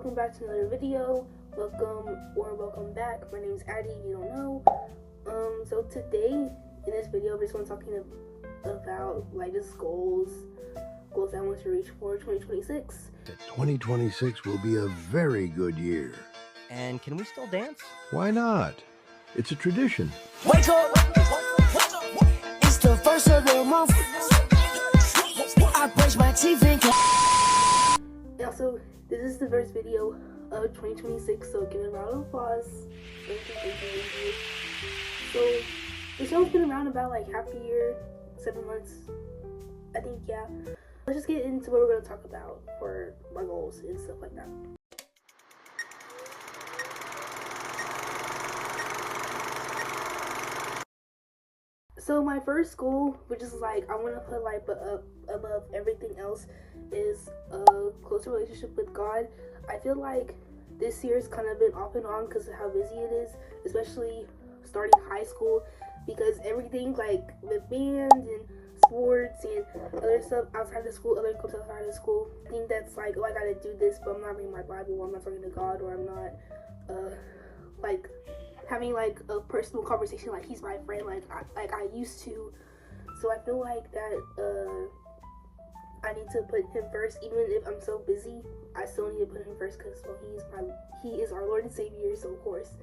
welcome back to another video. Welcome back. My name is Addi, if you don't know. So today, in this video, we're just going to talking about like just goals I want to reach for 2026. 2026 will be a very good year. And can we still dance? Why not? It's a tradition. Wake up! It's the first of the month. I brush my teeth and And also, this is the first video of 2026, so give it a round of applause. Thank you. So, the show's been around about like half a year, 7 months, I think, yeah. Let's just get into what we're going to talk about for my goals and stuff like that. So my first goal, which is like I want to put like above everything else, is a closer relationship with God. I feel like this year's kind of been off and on because of how busy it is, especially starting high school, because everything like with band and sports and other stuff outside of school, other clubs outside of school. I think that's like, oh, I gotta do this, but I'm not reading my Bible, or I'm not talking to God, or I'm not like having like a personal conversation like he's my friend like I used to. So I feel like that I need to put him first, even if I'm so busy. I still need to put him first because, well, he is our Lord and Savior, so of course.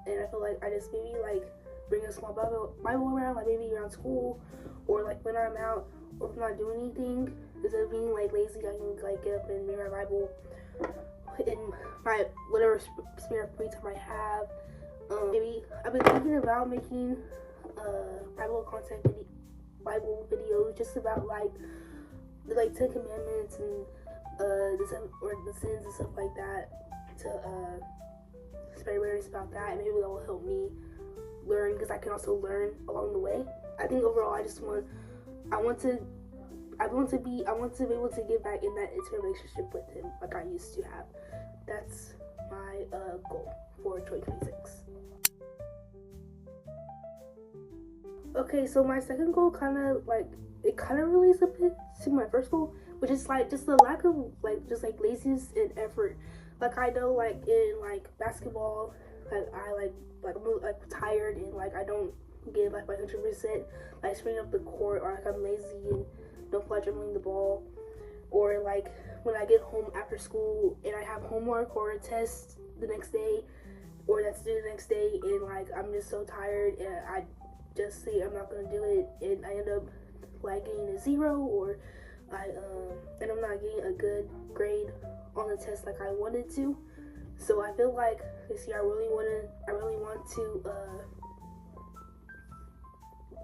And I feel like I just maybe like bring a small Bible around, like maybe around school, or like when I'm out, or if I'm not doing anything. Instead of being like lazy, I can like get up and read my Bible in my whatever spare free time I have. Maybe I've been thinking about making Bible videos just about like the 10 Commandments and the sins and stuff like that, to spread awareness about that, and maybe that will help me learn, because I can also learn along the way. I think overall I want to be able to get back in that intimate relationship with him like I used to have. That's my goal for 2026. Okay, so my second goal kind of relates a bit to my first goal, which is like just the lack of like laziness and effort. Like I know like in like basketball, like I'm really, like tired, and like I don't give like my 100% like sprinting up the court, or like I'm lazy and don't feel like dribbling the ball, or like when I get home after school and I have homework or a test the next day, or that's due the next day, and like I'm just so tired and I just say I'm not gonna do it, and I end up like getting a 0, or and I'm not getting a good grade on the test like I wanted to. So I feel like this year I really want to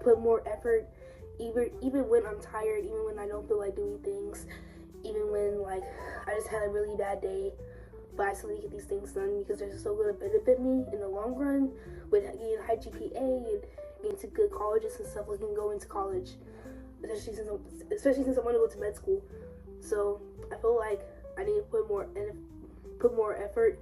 put more effort, even when I'm tired, even when I don't feel like doing things, even when like I just had a really bad day, but I still need to get these things done because they're so going to benefit me in the long run with getting a high GPA and getting to good colleges and stuff. Like, I can go into college, especially since I want to go to med school. So I feel like I need to put more effort.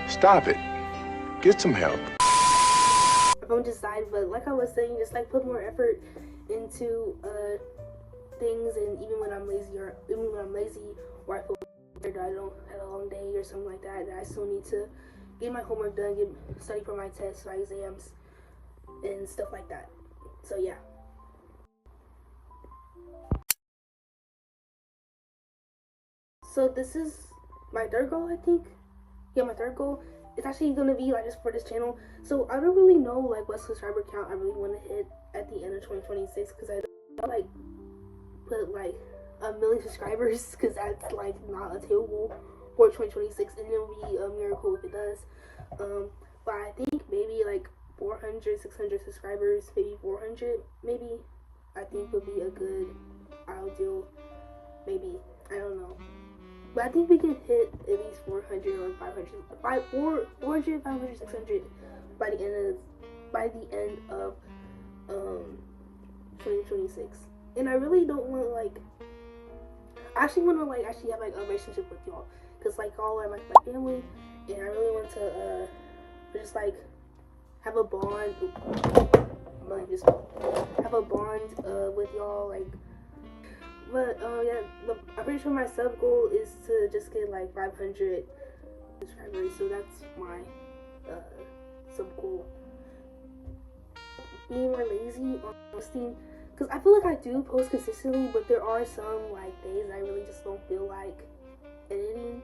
Stop it. Get some help. I don't decide, but like I was saying, just like put more effort into things, and even when I'm lazy, or I feel tired, I don't have a long day or something like that, and I still need to get my homework done, study for my tests, my exams, and stuff like that. So yeah. So this is my third goal, I think. Yeah, my third goal. It's actually gonna be like just for this channel. So I don't really know like what subscriber count I really want to hit at the end of 2026, because I don't like put like 1 million subscribers, because that's like not attainable for 2026, and it will be a miracle if it does. But I think maybe like 400, 600 subscribers, maybe 400, maybe, I think would be a good ideal. Maybe, I don't know. But I think we can hit at least 400 or 500, 400, 500, 600 by the end of 2026. And I really don't want like, I actually want to like actually have like a relationship with y'all, because like y'all are like my family, and I really want to just like have a bond. Like just have a bond with y'all, like. But yeah, I'm pretty sure my sub goal is to just get like 500 subscribers, so that's my sub goal. Being more lazy on posting, because I feel like I do post consistently, but there are some like days I really just don't feel like editing.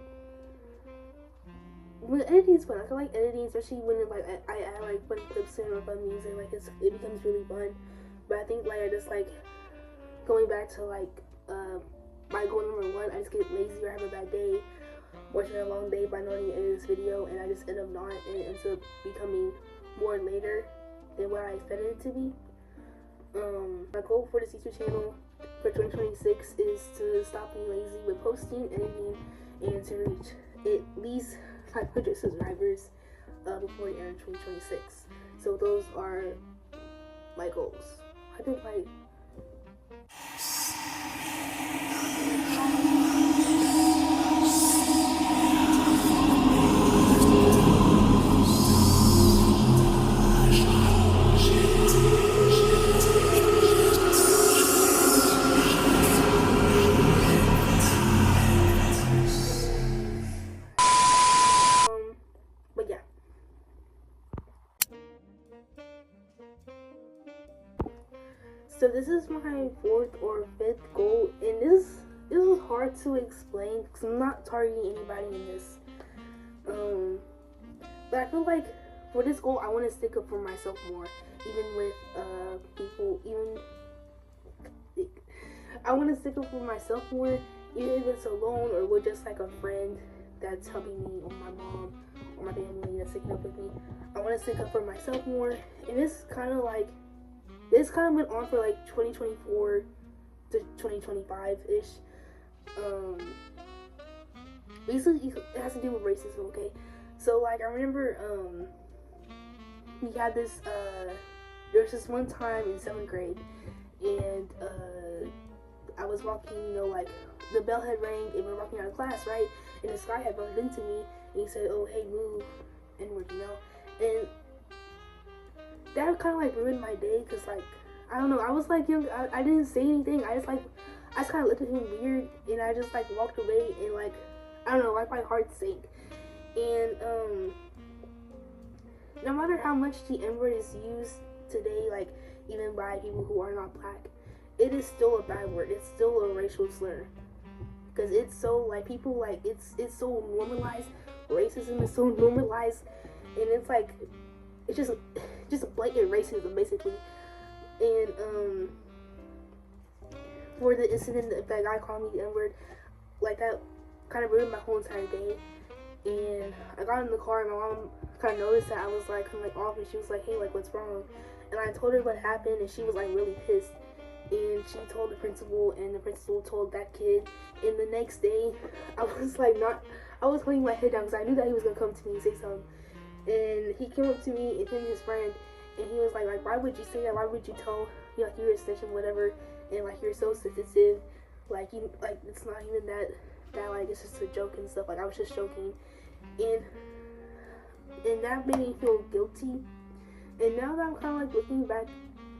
When editing is fun, I feel like editing, especially when it, like I add like fun clips in or fun music, like it becomes really fun. But I think like I just like going back to like my goal number one, I just get lazy or have a bad day, watching a long day by not editing this video, and I just end up not, and it ends up becoming more later than what I expected it to be. My goal for this YouTube channel for 2026 is to stop being lazy with posting, editing, and to reach at least 500 subscribers before the end of 2026. So those are my goals. I think like but yeah. So this is my fourth or fifth goal, and this is hard to explain because I'm not targeting anybody in this. But I feel like for this goal, I want to stick up for myself more, even with people. I want to stick up for myself more, even if it's alone or with just like a friend that's helping me, or my mom or my family that's sticking up with me. I want to stick up for myself more, and this kind of went on for like 2024 to 2025-ish. Basically it has to do with racism, okay? So like I remember we had this there was this one time in 7th grade, and I was walking, you know, like the bell had rang and we were walking out of class, right? And this guy had bumped into me and he said, "Oh, hey, move," N-word, you know? And that kind of like ruined my day, because like I don't know, I was like young, I didn't say anything, I just kind of looked at him weird, and I just like walked away, and like I don't know, like my heart sank. And no matter how much the N-word is used today, like even by people who are not black, it is still a bad word. It's still a racial slur, because it's so like people like it's so normalized. Racism is so normalized, and it's like it's just blatant racism basically. And for the incident that guy called me the N-word, like that kind of ruined my whole entire day. And I got in the car and my mom kind of noticed that I was like kind of like off, and she was like, "Hey, like what's wrong?" And I told her what happened, and she was like really pissed. And she told the principal, and the principal told that kid. And the next day, I was like I was holding my head down because I knew that he was gonna come to me and say something. And he came up to me and him and his friend, and he was like, why would you say that? Why would you tell you like you're a snitch and whatever, and like you're so sensitive, like you like it's not even that like it's just a joke and stuff. Like I was just joking, and that made me feel guilty. And now that I'm kind of like looking back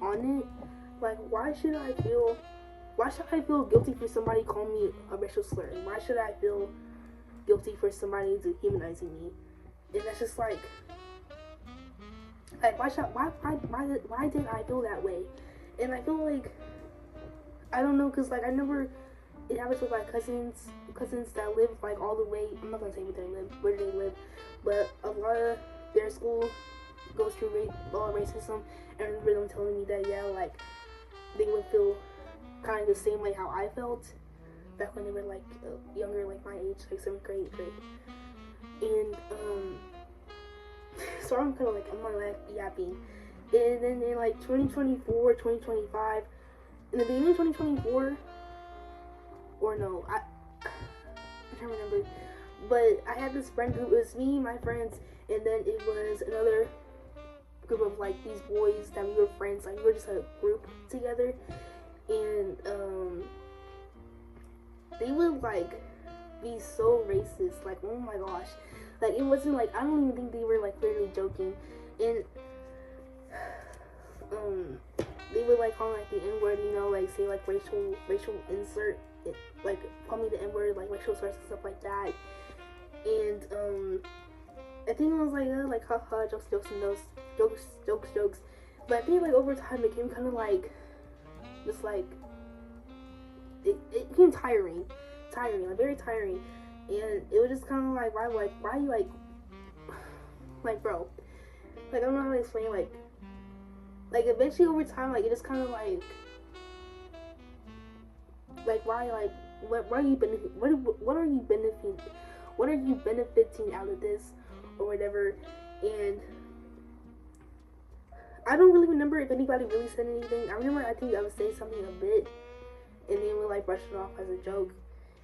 on it, like why should I feel guilty for somebody calling me a racial slur? And why should I feel guilty for somebody dehumanizing me? And that's just like why did I feel that way? And I feel like I don't know, because like I never, it happens with my cousins that live like all the way, I'm not gonna say where they live, but a lot of their school goes through racism. And I remember them telling me that, yeah, like they would feel kind of the same way how I felt back when they were like younger, like my age, like 7th grade, 8th grade. And so I'm kind of like, I'm not like yapping. And then in like 2024, 2025, in the beginning of 2024, or no, I can't remember, but I had this friend group. It was me, my friends, and then it was group of like these boys that we were friends, like we were just a group together, and they would like be so racist, like oh my gosh, like it wasn't like, I don't even think they were like literally joking, and they would like call like the N-word, you know, like say like racial insert, like call me the N-word, like racial slurs and stuff like that, and I think it was like haha, jokes and those jokes, but I think like over time it became kind of like just like it became tiring, like very tiring, and it was just kind of like why you like bro, like I don't know how to explain, like eventually over time, like it just kind of like why, like what are you benefiting out of this or whatever. And I don't really remember if anybody really said anything. I remember I think I would say something a bit, and then we like brushed it off as a joke,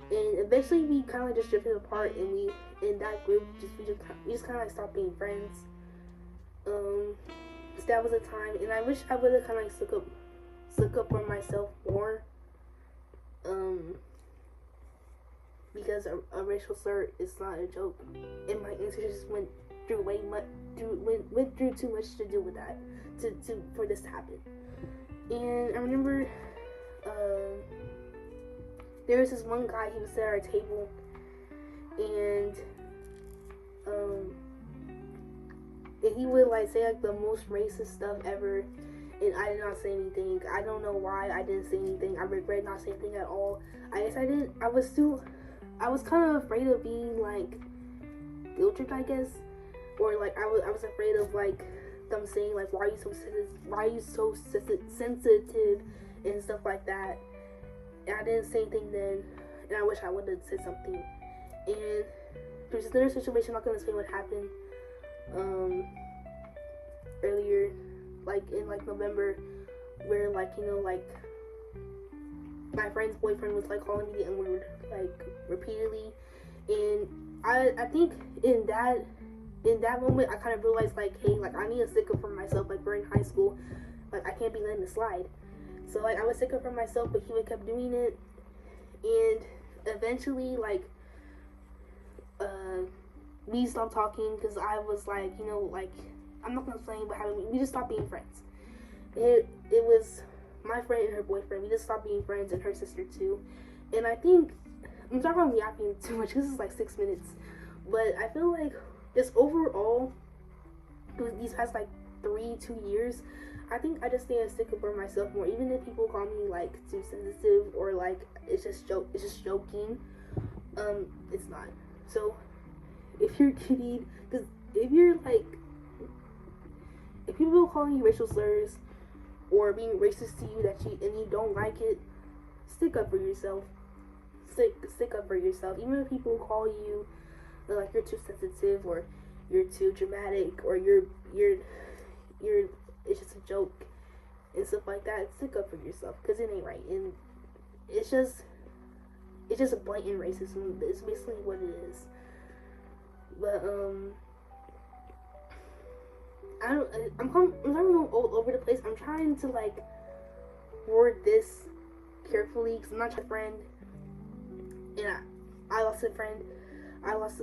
and eventually we kind of just drifted apart, and we in that group we just kind of like stopped being friends. So that was a time, and I wish I would have kind of like stuck up for myself more, because a racial slur is not a joke, and my ancestors just went through too much to do with that, for this to happen. And I remember there was this one guy, he was at our table, and he would like say like the most racist stuff ever, and I did not say anything. I don't know why I didn't say anything. I regret not saying anything at all. I guess I didn't. I was kind of afraid of being like guilt tripped, I guess, or like I was afraid of like them saying like why are you so sensitive and stuff like that. And I didn't say anything then, and I wish I would have said something. And there's another situation, I'm not gonna say what happened earlier, like in like November, where like, you know, like my friend's boyfriend was like calling me the N-word like repeatedly, and I think in that moment I kind of realized like, hey, like I need to stick up for myself. Like we're in high school, like I can't be letting it slide. So like I would stick up for myself, but he would kept doing it, and eventually like we stopped talking because I was like, you know, like I'm not gonna explain what happened. We just stopped being friends. It was my friend and her boyfriend. We just stopped being friends, and her sister too. And I think I'm talking about yapping too much because this is like 6 minutes, but I feel like just overall these past like 2 years, I think I just need to stick up for myself more, even if people call me like too sensitive or like it's just joking. It's not. So if you're kidding, because if you're like, if people calling you racial slurs or being racist to you and you don't like it, stick up for yourself. Stick up for yourself. Even if people call you like you're too sensitive or you're too dramatic or you're it's just a joke and stuff like that, stick up for yourself, because it ain't right. And it's just a blatant racism. It's basically what it is. But I'm kind of all over the place. I'm trying to like word this carefully because I'm not a friend, and I lost a friend. I lost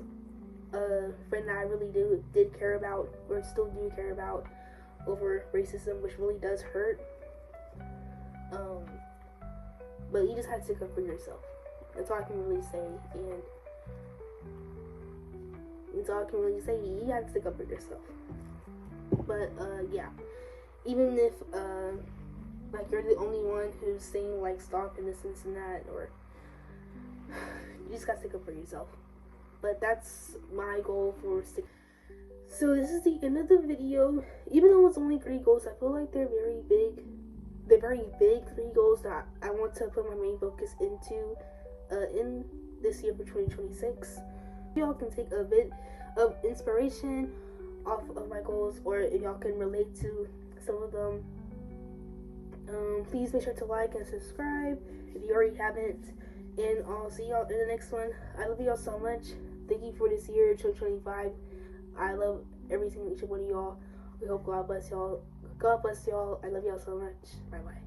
a friend that I really did care about, or still do care about, over racism, which really does hurt. But you just have to stick up for yourself. That's all I can really say, and that's all I can really say. You have to stick up for yourself. But yeah, even if like you're the only one who's saying like stop and this and that, or you just gotta stick up for yourself. But that's my goal for So this is the end of the video. Even though it's only 3 goals, I feel like they're very big. They're very big 3 goals that I want to put my main focus into in this year for 2026. Y'all can take a bit of inspiration off of my goals, or if y'all can relate to some of them, please make sure to like and subscribe if you already haven't, and I'll see y'all in the next one. I love y'all so much. Thank you for this year 2025. I love every single each one of y'all. We hope God bless y'all. God bless y'all. I love y'all so much. Bye bye.